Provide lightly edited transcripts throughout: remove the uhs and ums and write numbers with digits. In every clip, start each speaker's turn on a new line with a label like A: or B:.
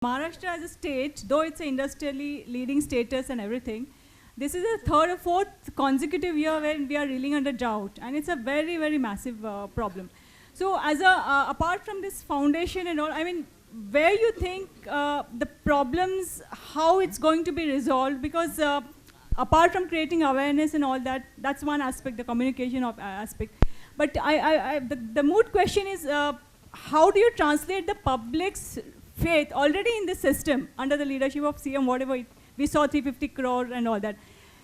A: Maharashtra as a state, though it's an industrially leading status and everything, this is the third or fourth consecutive year when we are reeling under drought, and it's a very, very massive problem. So, as apart from this foundation and all, I mean, where you think the problems, how it's going to be resolved? Because apart from creating awareness and all that, that's one aspect, the communication of aspect. But the moot question is, how do you translate the public's faith already in this system under the leadership of CM, whatever we saw 350 crore and all that.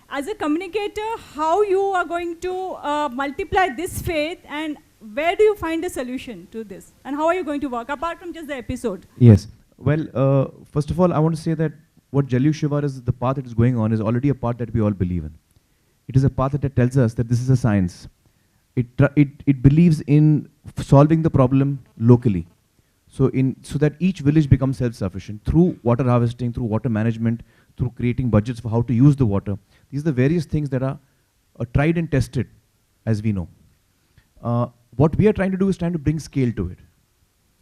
A: As a communicator, how you are going to multiply this faith, and where do you find a solution to this? And how are you going to work, apart from just the episode?
B: Yes. Well, first of all, I want to say that what Jalyu Shivar is, the path that is going on, is already a path that we all believe in. It is a path that tells us that this is a science. It believes in solving the problem locally. So that each village becomes self-sufficient through water harvesting, through water management, through creating budgets for how to use the water. These are the various things that are tried and tested, as we know. What we are trying to do is trying to bring scale to it.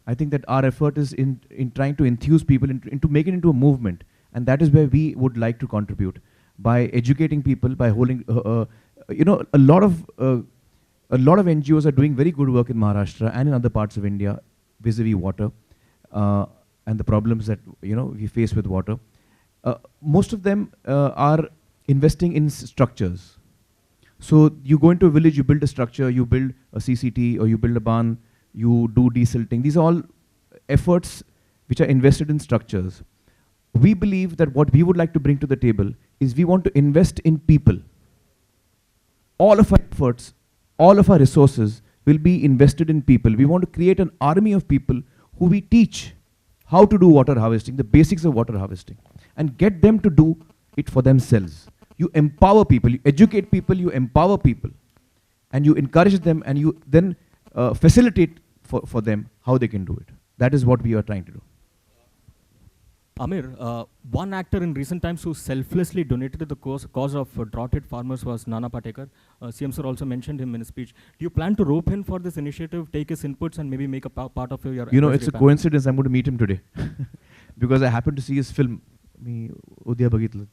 B: I think that our effort is in trying to enthuse people, into making it into a movement. And that is where we would like to contribute, by educating people, by holding, a lot of NGOs are doing very good work in Maharashtra and in other parts of India, vis-a-vis water and the problems that we face with water. Most of them are investing in structures. So you go into a village, you build a structure, you build a CCT, or you build a barn, you do desilting. These are all efforts which are invested in structures. We believe that what we would like to bring to the table is we want to invest in people. All of our efforts, all of our resources will be invested in people. We want to create an army of people who we teach how to do water harvesting, the basics of water harvesting, and get them to do it for themselves. You empower people, you educate people, you empower people, and you encourage them, and you then facilitate for them how they can do it. That is what we are trying to do.
C: Aamir, one actor in recent times who selflessly donated to the cause of drought-hit farmers was Nana Patekar. CM sir also mentioned him in his speech. Do you plan to rope him for this initiative, take his inputs, and maybe make a part of your...
B: it's a coincidence I'm going to meet him today. Because I happened to see his film, Natasamra.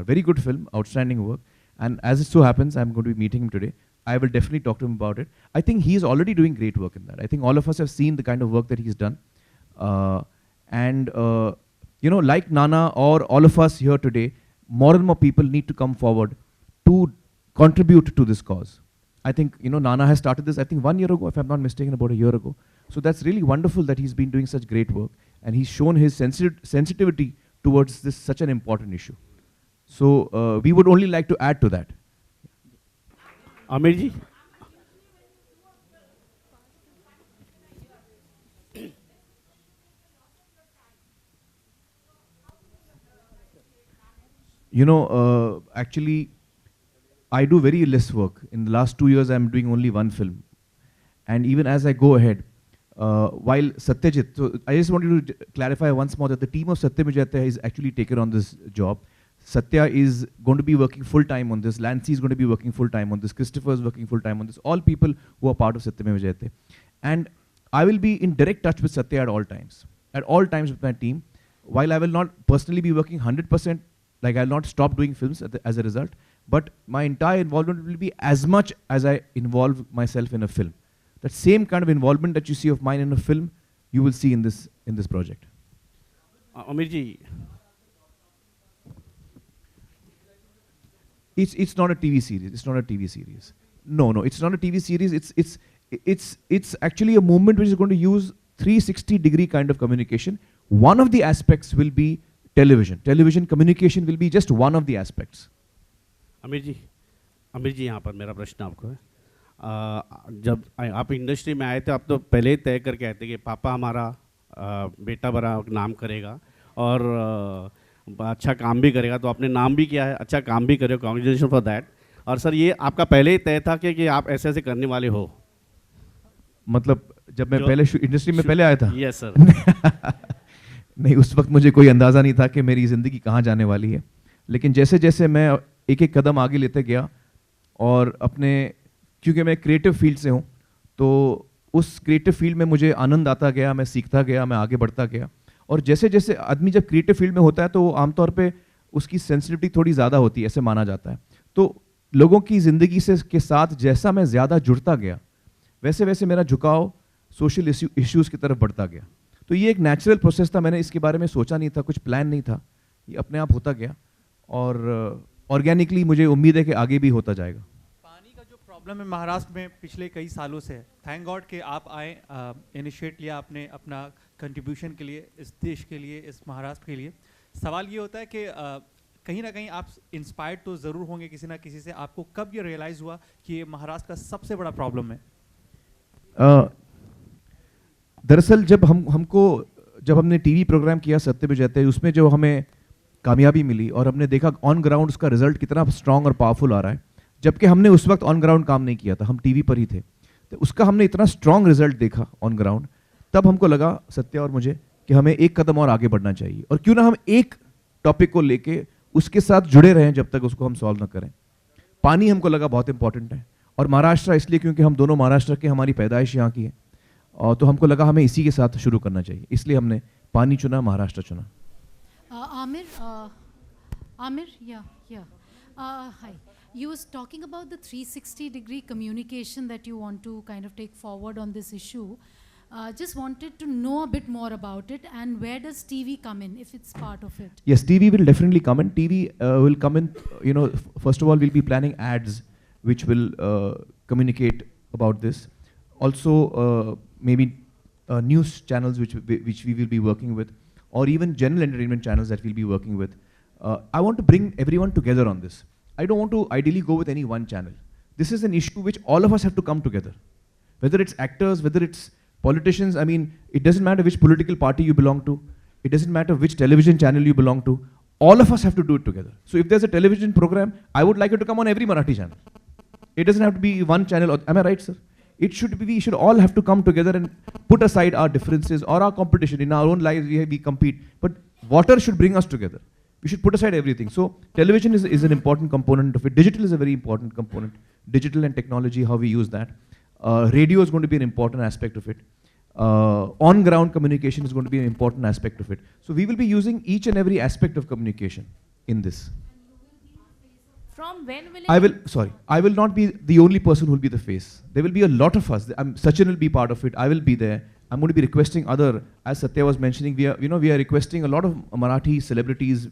B: Very good film, outstanding work. And as it so happens, I'm going to be meeting him today. I will definitely talk to him about it. I think he's already doing great work in that. I think all of us have seen the kind of work that he's done. Like Nana or all of us here today, more and more people need to come forward to contribute to this cause. I think, Nana has started this, I think 1 year ago, if I'm not mistaken, about a year ago. So that's really wonderful that he's been doing such great work, and he's shown his sensitivity towards this such an important issue. So we would only like to add to that.
D: Aamir ji.
B: Actually, I do very less work. In the last 2 years, I'm doing only one film. And even as I go ahead, while Satyajit, so I just wanted to clarify once more that the team of Satya Vijayatya is actually taken on this job. Satya is going to be working full-time on this. Lancy is going to be working full-time on this. Christopher is working full-time on this. All people who are part of Satya Vijayatya. And I will be in direct touch with Satya at all times. At all times with my team. While I will not personally be working 100%, like I'll not stop doing films as a result, but my entire involvement will be as much as I involve myself in a film. That same kind of involvement that you see of mine in a film, you will see in this project.
D: Aamir ji.
B: It's not a TV series. It's not a TV series. No, it's not a TV series. It's actually a movement which is going to use 360-degree kind of communication. One of the aspects will be television. Television communication will be just one of the aspects.
D: Aamir जी यहाँ पर मेरा प्रश्न आपको है, जब आप industry में आए थे, आप तो पहले ही तय करके आए थे कि पापा हमारा बेटा बड़ा नाम करेगा और अच्छा काम भी करेगा, तो आपने नाम भी किया है, अच्छा काम भी करे, कांग्रेचुलेशन फॉर दैट. और सर, ये आपका पहले ही तय था कि आप ऐसे ऐसे करने वाले हो?
B: मतलब जब मैं पहले इंडस्ट्री में पहले आया था?
D: Yes sir.
B: नहीं, उस वक्त मुझे कोई अंदाज़ा नहीं था कि मेरी ज़िंदगी कहाँ जाने वाली है. लेकिन जैसे जैसे मैं एक एक कदम आगे लेते गया, और क्योंकि मैं क्रिएटिव फील्ड से हूँ, तो उस क्रिएटिव फील्ड में मुझे आनंद आता गया, मैं सीखता गया, मैं आगे बढ़ता गया. और जैसे जैसे आदमी जब क्रिएटिव फील्ड में होता है तो वो आमतौर पे उसकी सेंसिटिविटी थोड़ी ज़्यादा होती है, ऐसे माना जाता है। तो लोगों की ज़िंदगी से के साथ जैसा मैं ज़्यादा जुड़ता गया, वैसे वैसे मेरा झुकाव सोशल इश्यूज़ की तरफ बढ़ता गया। तो ये एक नेचुरल प्रोसेस था, मैंने इसके बारे में सोचा नहीं था, कुछ प्लान नहीं था, ये अपने आप होता गया और ऑर्गेनिकली मुझे उम्मीद है कि आगे भी होता जाएगा।
E: पानी का जो प्रॉब्लम है महाराष्ट्र में पिछले कई सालों से है, थैंक गॉड कि आप आए, इनिशिएट लिया आपने अपना कंट्रीब्यूशन के लिए, इस देश के लिए, इस महाराष्ट्र के लिए। सवाल ये होता है कि कहीं ना कहीं आप इंस्पायर्ड तो ज़रूर होंगे किसी ना किसी से, आपको कब ये रियलाइज़ हुआ कि ये महाराष्ट्र का सबसे बड़ा प्रॉब्लम है?
B: दरअसल जब हमने टीवी प्रोग्राम किया सत्य में जयते, उसमें जो हमें कामयाबी मिली और हमने देखा ऑन ग्राउंड उसका रिजल्ट कितना स्ट्रांग और पावरफुल आ रहा है, जबकि हमने उस वक्त ऑन ग्राउंड काम नहीं किया था, हम टीवी पर ही थे, तो उसका हमने इतना स्ट्रांग रिजल्ट देखा ऑन ग्राउंड, तब हमको लगा सत्य और मुझे कि हमें एक कदम और आगे बढ़ना चाहिए और क्यों ना हम एक टॉपिक को लेके उसके साथ जुड़े रहें जब तक उसको हम सॉल्व ना करें। पानी हमको लगा बहुत इंपॉर्टेंट है और महाराष्ट्र इसलिए क्योंकि हम दोनों महाराष्ट्र के, हमारी पैदाइश यहाँ की है, और तो हमको लगा हमें इसी के साथ शुरू करना चाहिए, इसलिए हमने पानी चुना, महाराष्ट्र चुना।
F: Aamir, yeah. Hi. You was talking about the 360-degree communication that you want to kind of take forward on this issue. Just wanted to know a bit more about it, and where does TV come in, if it's part of it?
B: Yes, TV will definitely come in. TV will come in, first of all, we'll be planning ads which will communicate about this. Also, maybe news channels which we will be working with, or even general entertainment channels that we'll be working with. I want to bring everyone together on this. I don't want to ideally go with any one channel. This is an issue which all of us have to come together. Whether it's actors, whether it's politicians, I mean, it doesn't matter which political party you belong to. It doesn't matter which television channel you belong to. All of us have to do it together. So if there's a television program, I would like it to come on every Marathi channel. It doesn't have to be one channel. Am I right, sir? It should be, we should all have to come together and put aside our differences or our competition. In our own lives, we compete. But water should bring us together. We should put aside everything. So television is an important component of it. Digital is a very important component. Digital and technology, how we use that. Radio is going to be an important aspect of it. On-ground communication is going to be an important aspect of it. So we will be using each and every aspect of communication in this.
F: From when will it?
B: I will not be the only person who will be the face. There will be a lot of us. Sachin will be part of it. I will be there. I'm going to be requesting as Satya was mentioning, we are requesting a lot of Marathi celebrities,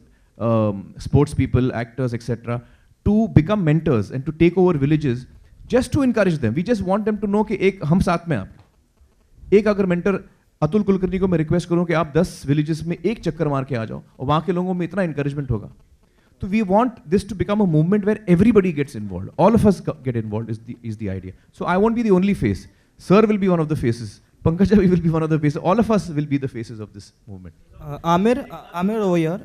B: sports people, actors, etc., to become mentors and to take over villages, just to encourage them. We just want them to know कि एक हम साथ में आप. एक अगर mentor Atul Kulkarni को मैं request करूँ कि आप 10 villages में एक चक्कर मार के आ जाओ और वहाँ के लोगों में इतना encouragement होगा. So we want this to become a movement where everybody gets involved. All of us get involved is the idea. So I won't be the only face. Sir will be one of the faces. Pankaja will be one of the faces. All of us will be the faces of this movement.
G: Aamir over here.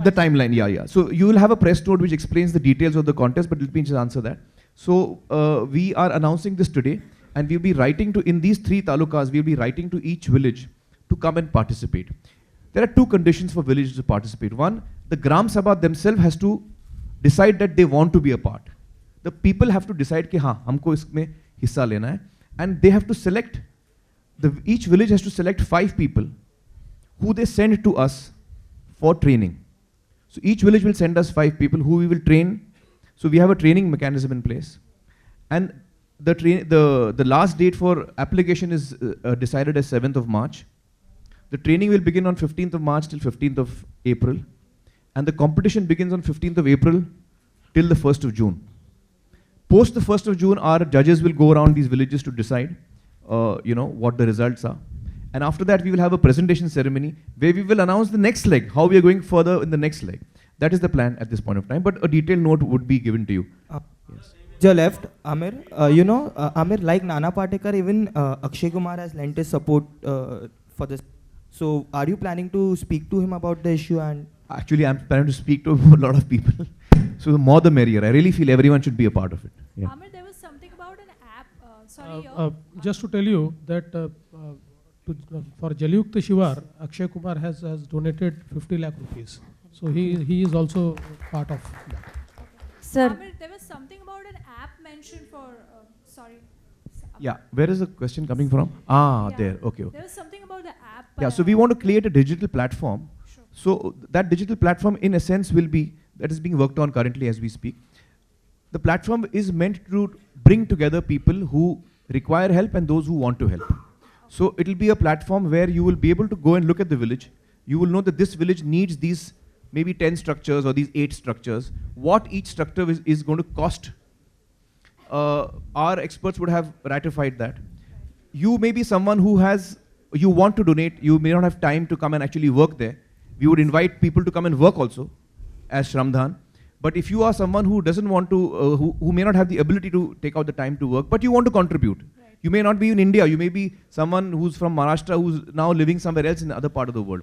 B: The timeline, yeah. So you will have a press note which explains the details of the contest, but let me just answer that. So we are announcing this today, and we'll be writing in these 3 talukas, we'll be writing to each village to come and participate. There are 2 conditions for villages to participate. One, the Gram Sabha themselves has to decide that they want to be a part. The people have to decide कि हाँ हमको इसमें हिस्सा लेना है, and they have to select, each village has to select 5 people who they send to us for training. So each village will send us 5 people who we will train. So we have a training mechanism in place, and the last date for application is decided as 7th of March. The training will begin on 15th of March till 15th of April, and the competition begins on 15th of April till the 1st of June. Post the 1st of June, our judges will go around these villages to decide, what the results are. And after that, we will have a presentation ceremony where we will announce the next leg, how we are going further in the next leg. That is the plan at this point of time, but a detailed note would be given to you. Yes.
G: Your left, Aamir. Aamir, like Nana Patekar, even Akshay Kumar has lent his support for this. So are you planning to speak to him about the issue? And
B: actually, I'm planning to speak to a lot of people. So the more the merrier. I really feel everyone should be a part of it. Yeah.
A: Aamir, there was something about an app.
H: Just to tell you that for Jalyukta Shivar, Akshay Kumar has donated 50 lakh rupees. So he is also part of that.
F: Sir.
A: Aamir, there was something about an app mentioned for,
B: Yeah, where is the question coming from? Ah,
A: Yeah.
B: there. Okay, okay.
A: There was something about the app.
B: Yeah, so we want to create a digital platform. So that digital platform, in a sense, will be that is being worked on currently as we speak. The platform is meant to bring together people who require help and those who want to help. So it will be a platform where you will be able to go and look at the village. You will know that this village needs these maybe 10 structures or these 8 structures. What each structure is going to cost. Our experts would have ratified that. You may be someone who you want to donate, you may not have time to come and actually work there. We would invite people to come and work also as Shramdhan. But if you are someone who doesn't want to, who may not have the ability to take out the time to work, but you want to contribute. Right. You may not be in India, you may be someone who's from Maharashtra who's now living somewhere else in the other part of the world.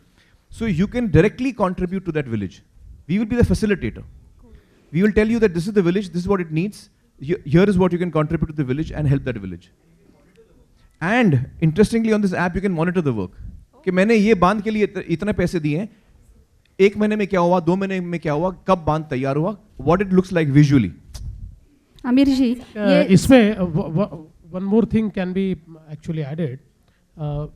B: So you can directly contribute to that village. We will be the facilitator. Cool. We will tell you that this is the village, this is what it needs, here is what you can contribute to the village and help that village. And interestingly on this app you can monitor the work. कि मैंने ये बांध के लिए इतने पैसे दिए हैं, 1 महीने में क्या हुआ, 2 महीने में क्या हुआ, कब बांध तैयार हुआ, what it looks like visually.
I: Aamir जी,
H: इसमें one more thing can be actually added.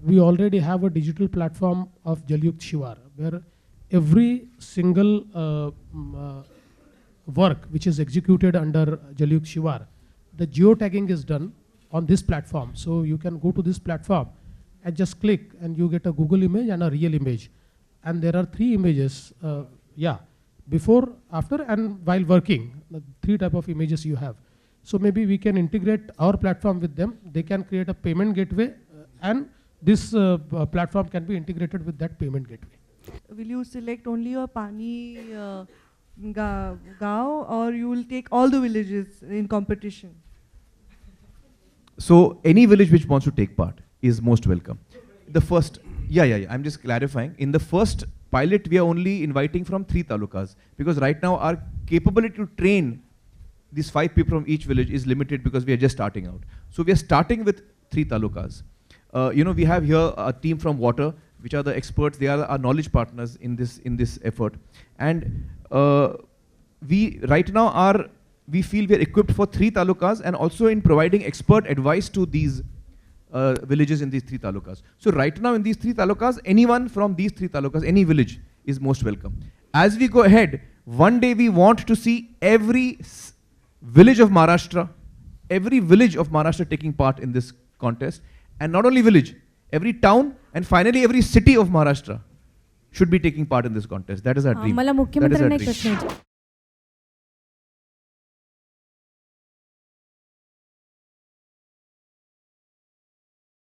H: We already have a digital platform of Jalyukt Shivar where every single work which is executed under Jalyukt Shivar, the geotagging is done on this platform. So you can go to this platform and just click and you get a Google image and a real image. And there are 3 images, before, after and while working, 3 type of images you have. So maybe we can integrate our platform with them. They can create a payment gateway and this platform can be integrated with that payment gateway.
J: Will you select only your Pani Gao or you will take all the villages in competition?
B: So any village which wants to take part is most welcome. The first, I'm just clarifying. In the first pilot, we are only inviting from 3 talukas because right now our capability to train these 5 people from each village is limited because we are just starting out. So we are starting with 3 talukas. We have here a team from water, which are the experts. They are our knowledge partners in this effort. And we right now we feel we are equipped for 3 talukas and also in providing expert advice to these villages in these 3 talukas. So right now in these 3 talukas, anyone from these 3 talukas, any village is most welcome. As we go ahead, one day we want to see every village of Maharashtra taking part in this contest. And not only village, every town and finally every city of Maharashtra should be taking part in this contest. That is our dream.
I: मला मुख्यमंत्र्यांना एक प्रश्न